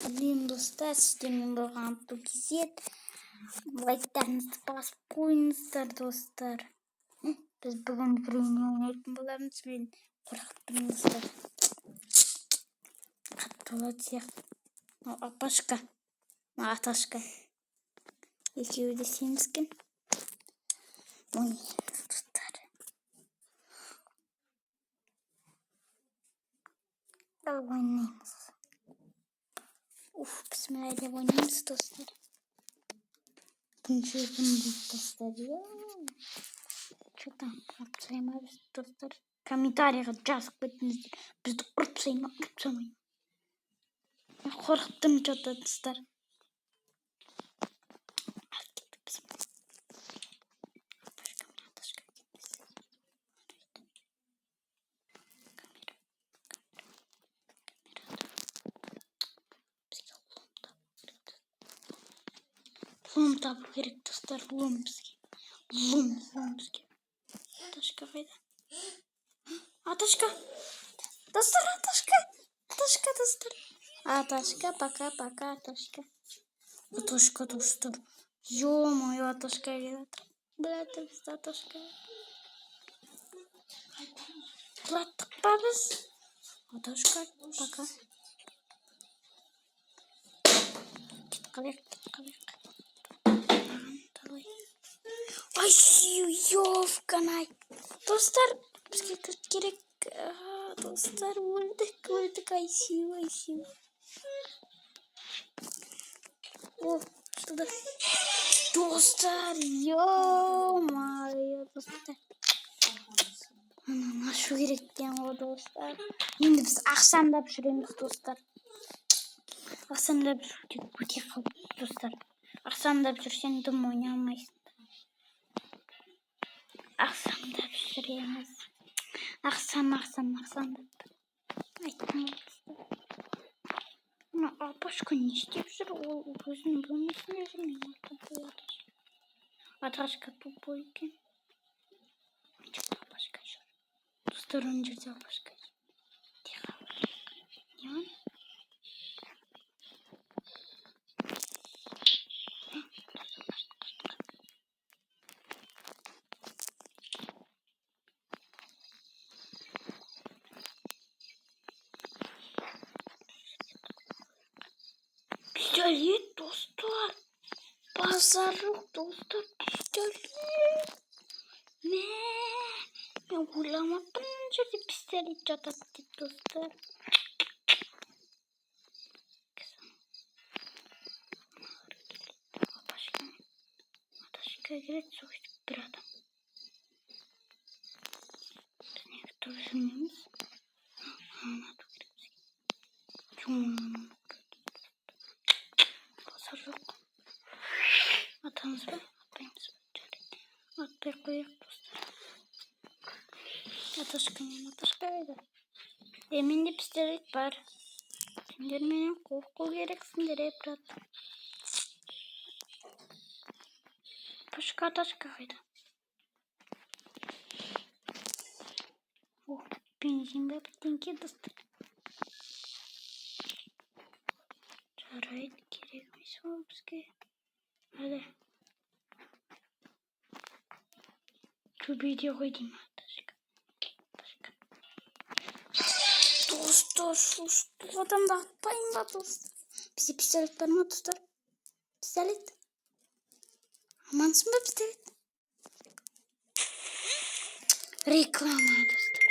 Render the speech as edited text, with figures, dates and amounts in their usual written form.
Блин, достар, істемен болған бұл кезет. Лайктарыңызды басып қойыңыздар, достар. Біз бүгін біреуіне ойнайтын боламыз, мен қорқып тұрмын, достар. Қатты болады сияқты. Апашка, Аташка. Екеуі де семізген. Ой, достар. Ал ойнаймыз. Bismillah деп ойнаймыз, достар. Күнше күн дейді, достар. Что там? Ұмытпаймыз, достар. Комментарийға жазып кетіңіздер. Бізді ұрыпсай ма, ұрыпсамай ма? Мен қорқып тұрмын, что-то, достар. Лом табу керек, достар, лом бізге. Лом бізге. Аташка қайда? Аташка! Достар, Аташка! Аташка, достар. Аташка, пока-пока, Аташка. Аташка, достар. Ё-моё, Аташка келеді. Блядь, бізді Аташка. Құлаттық па біз? Аташка, пока. Кет қалайық. Ай, ёвканай. Достар, бізге кіріп керек. Достар, өлдік. Ай, сию. О, шылды. Достар, ё-моё, достар. Ашу керек екен ғой, достар. Енді біз ақшамдап жүреміз, достар. Ақшамдап жүруге өте қауіпті, достар. Ақшамдап жүрсең дым ойнай алмайсың. Ақшамдап жүреміз. Ақшамдап. Айттым ғой, достар. Апашка не істеп жүр? Ол өзінің бөлмесінде жүр. Аташка тупой екен. Апашка жүр. Достар, он жерде Апашка жүр. Не он? Пистолет, достар. Базар жоқ, достар, пистолет. Мен ойламаппын мына жерде пистолет жатады деп, достар. Аташка келеді, соғыстық бір адам. Біз неге тұрып жүрмейміз? Анату керек бізге. Базар жоқ. Атамыз ба? Атпаймыз ба? Атпай қояйық, достар. Аташка қайда? Менде пистолет бар. Сендер менен қорқу керексіңдер, брат. Аташка қайда? О, бензин ба бірдеңке, достар. Жарайды, керек емес ол бізге. Әлі. Төбеде ғой деймін, Аташка. Достар, шұшты адамды атпайын ба, достар? Бізде пистолет бар ма, достар? Пистолет? Амансың ба, пистолет? Реклама, достар.